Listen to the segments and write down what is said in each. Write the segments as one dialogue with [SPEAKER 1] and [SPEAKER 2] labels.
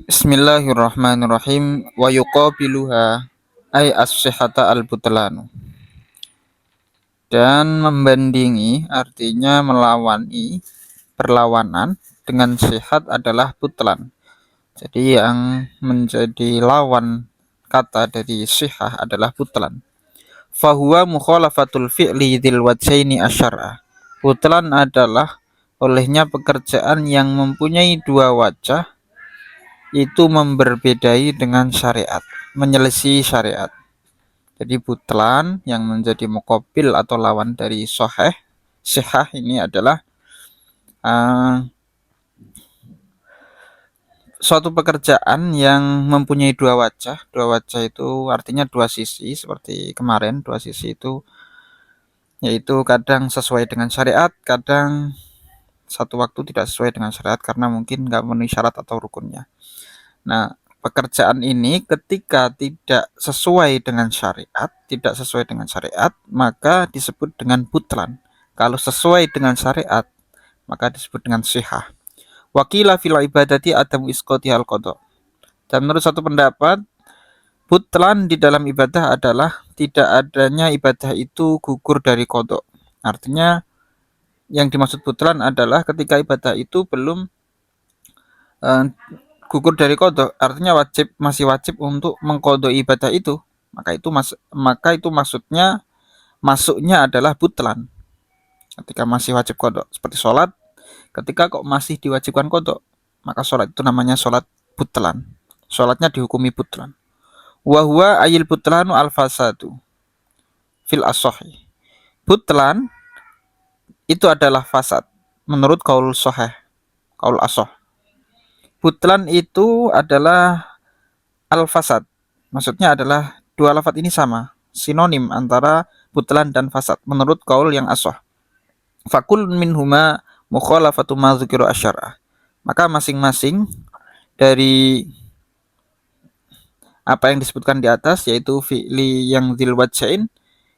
[SPEAKER 1] Bismillahirrahmanirrahim. Wa yuqabiluha ay as-sihhata al-butlanu. Dan membandingi artinya melawani, berlawanan dengan sehat adalah butlan. Jadi yang menjadi lawan kata dari sihah adalah butlan. Fahuwa mukhalafatul fi'li dzil wajhaini asyar'a. Butlan adalah olehnya pekerjaan yang mempunyai dua wajah, itu memberbedai dengan syariat, menyelisih syariat. Jadi butlan yang menjadi muqabil atau lawan dari sihah ini adalah suatu pekerjaan yang mempunyai dua wajah. Dua wajah itu artinya dua sisi, seperti kemarin dua sisi itu yaitu kadang sesuai dengan syariat, kadang satu waktu tidak sesuai dengan syariat karena mungkin nggak memenuhi syarat atau rukunnya. Nah, pekerjaan ini ketika tidak sesuai dengan syariat, maka disebut dengan butlan. Kalau sesuai dengan syariat, maka disebut dengan sihah. Wakila fil ibadati adamu isqati al qada. Dan menurut satu pendapat, butlan di dalam ibadah adalah tidak adanya ibadah itu gugur dari qada. Artinya yang dimaksud butlan adalah ketika ibadah itu belum gugur dari qada, artinya masih wajib untuk mengqada ibadah itu. Maka itu masuknya adalah butlan. Ketika masih wajib qada, seperti sholat, ketika kok masih diwajibkan qada, maka sholat itu namanya sholat butlan. Sholatnya dihukumi butlan. Wa huwa ayil butlanu al fasadu fil asohi. Butlan itu adalah fasad menurut kaul sahih, kaul asoh. Butlan itu adalah al-fasad. Maksudnya adalah dua lafaz ini sama, sinonim antara butlan dan fasad menurut kaul yang asoh. Fakul minhuma mukhalafatu ma dzukira asyara. Maka masing-masing dari apa yang disebutkan di atas, yaitu fi'li yang dzil wajhain,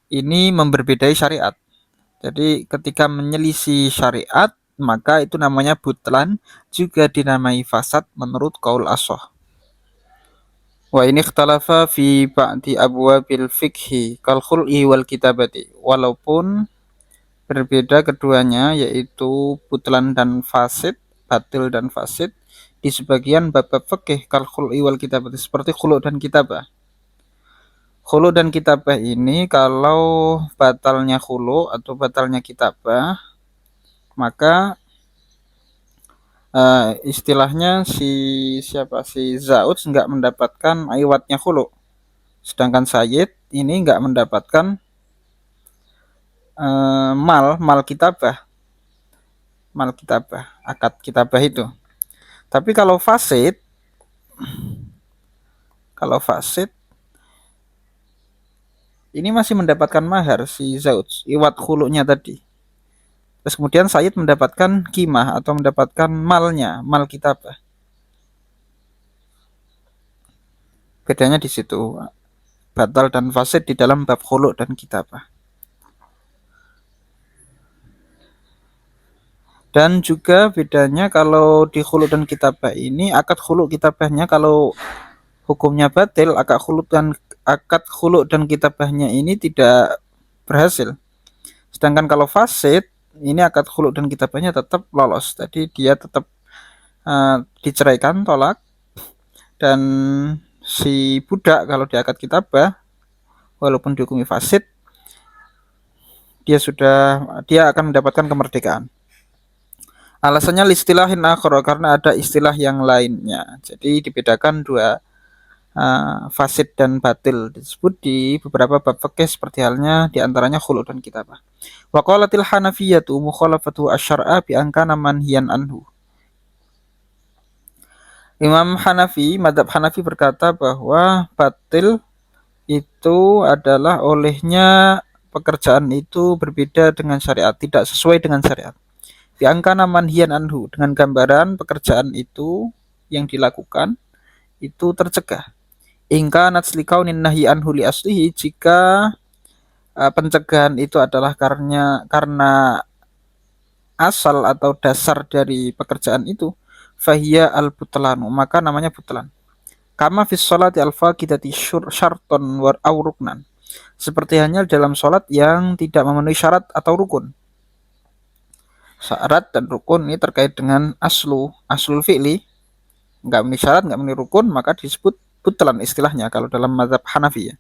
[SPEAKER 1] ini memberbedai syariat. Jadi ketika menyelisih syariat, maka itu namanya butlan, juga dinamai fasad menurut qaul asoh. Wa ini ikhtalafa fi ba'di abwabil fiqhi kal khul'i wal kitabati. Walaupun berbeda keduanya, yaitu butlan dan fasid, batil dan fasid, di sebagian bab-bab fikih kal khul'i wal kitabati, seperti khulu' dan kitabah. Khulu dan kitabah ini kalau batalnya khulu atau batalnya kitabah, maka istilahnya si Zauj nggak mendapatkan iwatnya khulu, sedangkan Sayyid ini nggak mendapatkan mal kitabah, akad kitabah itu. Tapi kalau fasid ini masih mendapatkan mahar si Zauj, iwat khulunya tadi. Terus kemudian Sayyid mendapatkan kimah atau mendapatkan mal kitabah. Bedanya di situ, batal dan fasid di dalam bab khulu dan kitabah. Dan juga bedanya kalau di khulu dan kitabah ini, akad khulu kitabahnya kalau hukumnya batil, akad khulu dan kitabahnya ini tidak berhasil. Sedangkan kalau fasid, ini akad khulu dan kitabahnya tetap lolos. Jadi dia tetap diceraikan, tolak. Dan si budak kalau di akad kitabah, walaupun dihukumi fasid, dia akan mendapatkan kemerdekaan. Alasannya listilahin akhara, karena ada istilah yang lainnya. Jadi dibedakan dua fasid dan batil, disebut di beberapa bab fikih seperti halnya diantaranya khulu dan kitabah. Wa qalatil hanafiyatu mukhalafatu asyar'a bi ankana manhiyan anhu. Imam Hanafi, madhab Hanafi berkata bahwa batil itu adalah olehnya pekerjaan itu berbeda dengan syariat, tidak sesuai dengan syariat. Diangkana manhiyan anhu, dengan gambaran pekerjaan itu yang dilakukan itu tercegah. Ingka natslikaunin nahyi anhu li aslihi, jika pencegahan itu adalah karena asal atau dasar dari pekerjaan itu, fahiya al-butlanu, maka namanya butlan. Kama fis sholati al-faqidati syarton war aw ruknan. Seperti hanya dalam sholat yang tidak memenuhi syarat atau rukun. Syarat dan rukun ini terkait dengan aslul fi'li, nggak memenuhi syarat, nggak memenuhi rukun, maka disebut butlan istilahnya kalau dalam mazhab Hanafi ya.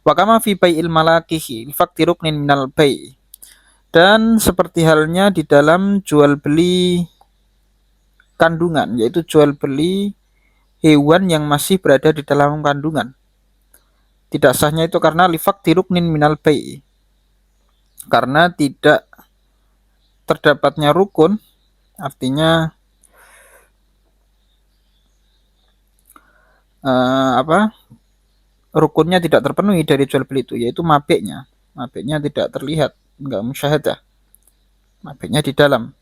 [SPEAKER 1] Wa kama fi bai'il malakihi fakti ruknin minal bai'. Dan seperti halnya di dalam jual beli kandungan, yaitu jual beli hewan yang masih berada di dalam kandungan. Tidak sahnya itu karena lifakti ruknin minal bai', karena tidak terdapatnya rukun, artinya rukunnya tidak terpenuhi dari jual beli itu, yaitu mabeknya tidak terlihat, enggak musyahadah, mabeknya di dalam.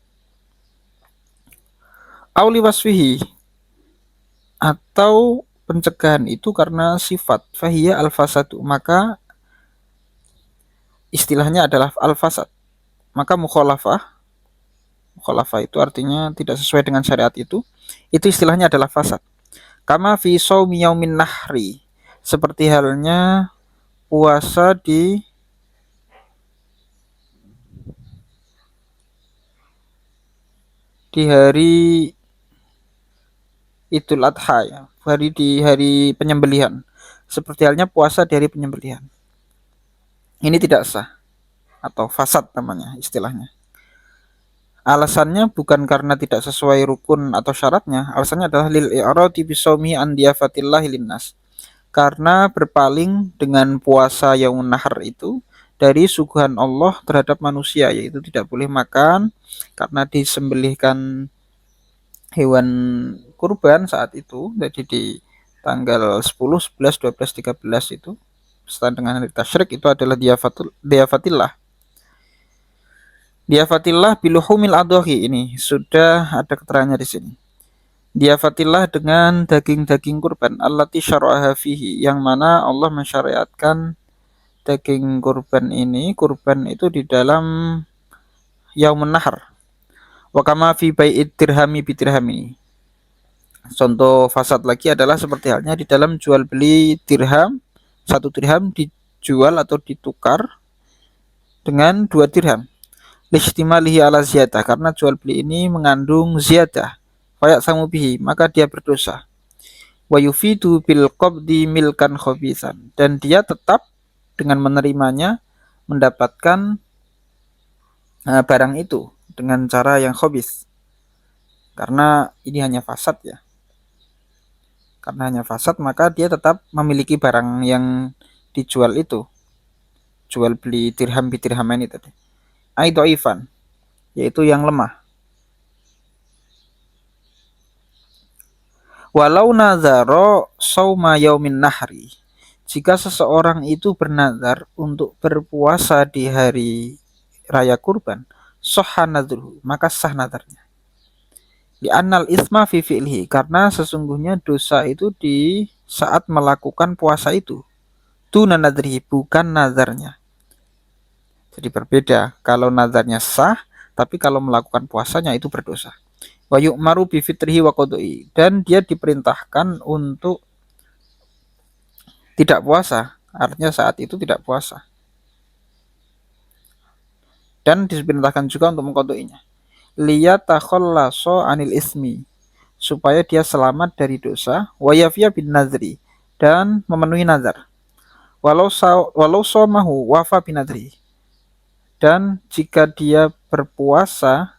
[SPEAKER 1] Auli wasfihi, atau pencegahan itu karena sifat, fahiyya al-fasadu, maka istilahnya adalah al-fasad. Maka mukhalafah itu artinya tidak sesuai dengan syariat itu istilahnya adalah fasad. Kama fi shaumi yaumin nahri, seperti halnya puasa di hari Idul Adha ya, di hari penyembelihan. Seperti halnya puasa di hari penyembelihan. Ini tidak sah atau fasad namanya istilahnya. Alasannya bukan karena tidak sesuai rukun atau syaratnya, alasannya adalah lil i'radi bi shaumi an diyafatillahi linnas. Karena berpaling dengan puasa yaumun nahar itu dari suguhan Allah terhadap manusia, yaitu tidak boleh makan karena disembelihkan hewan kurban saat itu. Jadi di tanggal 10, 11, 12, 13 itu setelah dengan hari tasyrik itu adalah diafatillah biluhumil adhahi. Ini sudah ada keterangannya di sini. Diafatillah dengan daging-daging kurban allati syara'aha fihi, yang mana Allah mensyariatkan daging kurban ini, kurban itu di dalam yaumun nahar. Wa kama fi bai'id dirhami bidirhami. Contoh fasad lagi adalah seperti halnya di dalam jual beli dirham, 1 dirham dijual atau ditukar dengan 2 dirham. Listimalihi ala ziyadah, karena jual beli ini mengandung ziyadah. Fayak samu bihi, maka dia berdosa. Wa yufidu bil qabdi milkan khabisan, dan dia tetap dengan menerimanya mendapatkan barang itu dengan cara yang khabis. Karena ini hanya fasad ya. Karena hanya fasad, maka dia tetap memiliki barang yang dijual itu. Jual beli dirham bidirham ini tadi. Aidoifan, yaitu yang lemah. Walau nazaro sauma yaumin nahri, jika seseorang itu bernazar untuk berpuasa di hari raya kurban, sahha nadruhu, maka sah nazarnya. Li'annal isma fi fi'lihi, karena sesungguhnya dosa itu di saat melakukan puasa itu. Tuna nadrihi, bukan nazarnya. Jadi berbeda, kalau nazarnya sah, tapi kalau melakukan puasanya itu berdosa. Wa yu'maru bi fitrihi wa qadai, dan dia diperintahkan untuk tidak puasa, artinya saat itu tidak puasa. Dan diperintahkan juga untuk mengqadainya. Liyatakhallaso anil ismi, supaya dia selamat dari dosa, wa yafiya bin nazri, dan memenuhi nazar. Walau somahu wafa bin nazri, dan jika dia berpuasa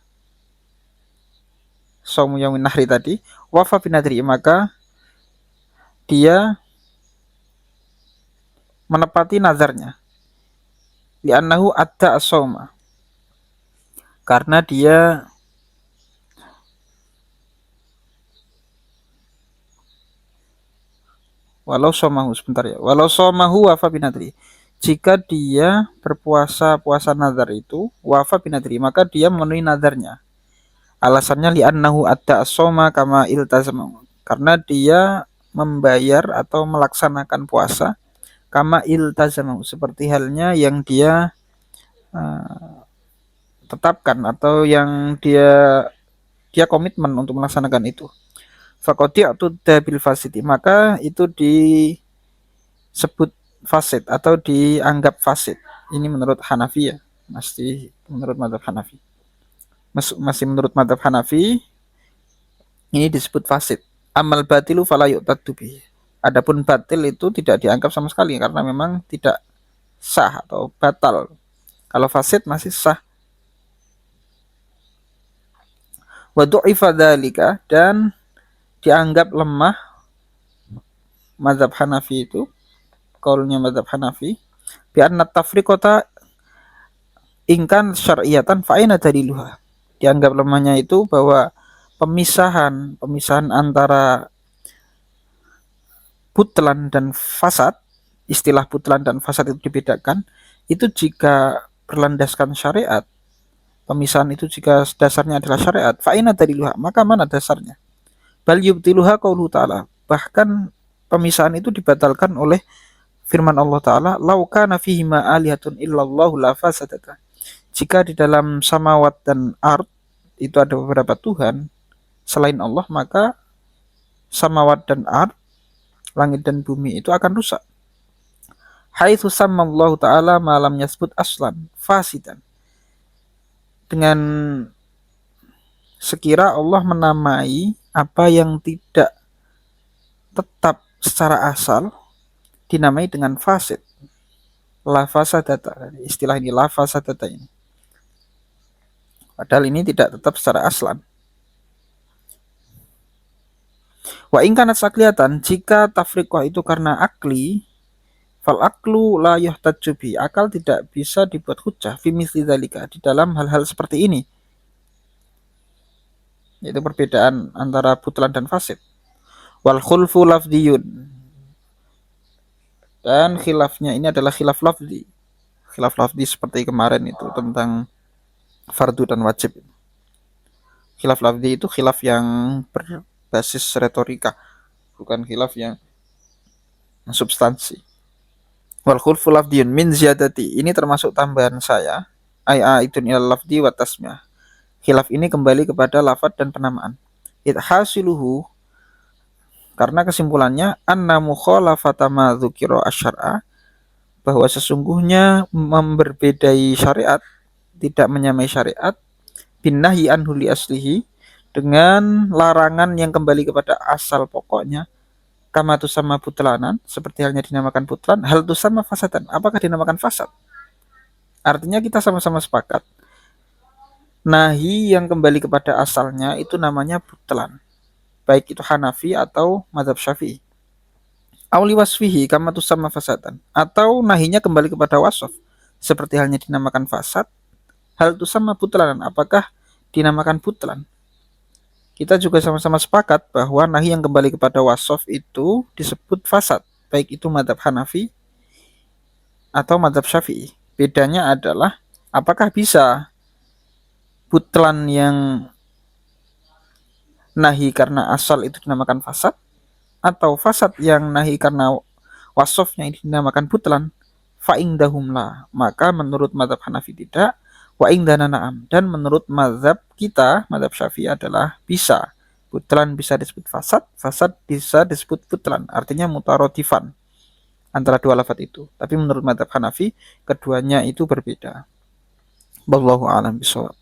[SPEAKER 1] saumu yaumin nahri tadi, wafa binadri, maka dia menepati nazarnya. Li'annahu adda as-sauma, karena dia walau somahu wafa binadri, jika dia berpuasa nazar itu wafa binadri, maka dia memenuhi nazarnya. Alasannya li'annahu adda as-soma kama iltazama, karena dia membayar atau melaksanakan puasa kama iltazama, seperti halnya yang dia tetapkan atau yang dia dia komitmen untuk melaksanakan itu. Faqati'tu bil fasidi, maka itu disebut fasid atau dianggap fasid. Ini menurut Hanafi ya, masih menurut mazhab Hanafi. Masih menurut mazhab Hanafi ini disebut fasid. Amal batilu fala yu'taddu bihi. Adapun batil itu tidak dianggap sama sekali karena memang tidak sah atau batal. Kalau fasid masih sah. Wa du'ifa dzalika, dan dianggap lemah mazhab Hanafi itu, kaulnya mazhab Hanafi, bi anna tafriqata ingkan syar'iyatan fa aina daliluha. Dianggap lemahnya itu bahwa pemisahan antara butlan dan fasad, istilah butlan dan fasad itu dibedakan, itu jika berlandaskan syariat, pemisahan itu jika dasarnya adalah syariat, fa aina daliluha, maka mana dasarnya? Bal yubtiluha qauluhu ta'ala, bahkan pemisahan itu dibatalkan oleh firman Allah Ta'ala, lau kana fihi ma alihatun illallahu la fasadata. Jika di dalam samawat dan ard itu ada beberapa Tuhan selain Allah, maka samawat dan ard, langit dan bumi itu akan rusak. Haitsu sammallahu ta'ala ma lam yasbut aslan fasidan. Dengan sekira Allah menamai apa yang tidak tetap secara asal dinamai dengan fasid. La fasadata, istilah ini la fasadata ini. Padahal ini tidak tetap secara aslan. Wa in kanat sakliyatan, jika tafriqah itu karena akli, fal aklu la yuhtajju bi, akal tidak bisa dibuat hujjah fi misli dzalika, di dalam hal-hal seperti ini. Yaitu perbedaan antara butlan dan fasid. Wal khulfu lafdiyun, dan khilafnya ini adalah khilaf lafzi. Khilaf lafzi seperti kemarin itu tentang fardu dan wajib. Khilaf lafzi itu khilaf yang berbasis retorika, bukan khilaf yang substansi. Wal khulfu lafdiyun min ziyadati, ini termasuk tambahan saya, aitun ilal lafdi wa tasmiyah. Khilaf ini kembali kepada lafaz dan penamaan. Hasiluhu, karena kesimpulannya anna mukhalafata ma dzukira asy-syar'a, bahwa sesungguhnya memberbedai syariat, tidak menyamai syariat, bin nahyi anhu li aslihi, dengan larangan yang kembali kepada asal pokoknya, kama tu sama butlanan, seperti halnya dinamakan butlan, hal tu sama fasadan, apakah dinamakan fasad? Artinya kita sama-sama sepakat, nahi yang kembali kepada asalnya itu namanya butlan, baik itu Hanafi atau mazhab Syafi'i. Auli wasfihi kama tu sama fasadan, atau nahinya kembali kepada wasf, seperti halnya dinamakan fasad, hal tu sama butlanan, apakah dinamakan butlan? Kita juga sama-sama sepakat bahwa nahi yang kembali kepada wasf itu disebut fasad, baik itu mazhab Hanafi atau mazhab Syafi'i. Bedanya adalah apakah bisa butlan yang nahi karena asal itu dinamakan fasad, atau fasad yang nahi karena wasfnya ini dinamakan butlan. Fa'indahum la, maka menurut mazhab Hanafi tidak, wa indana na'am, dan menurut mazhab kita, mazhab Syafi'i adalah bisa. Butlan bisa disebut fasad, fasad bisa disebut butlan, artinya mutarotifan antara dua lafaz itu. Tapi menurut mazhab Hanafi keduanya itu berbeda. Wallahu a'lam bishawab.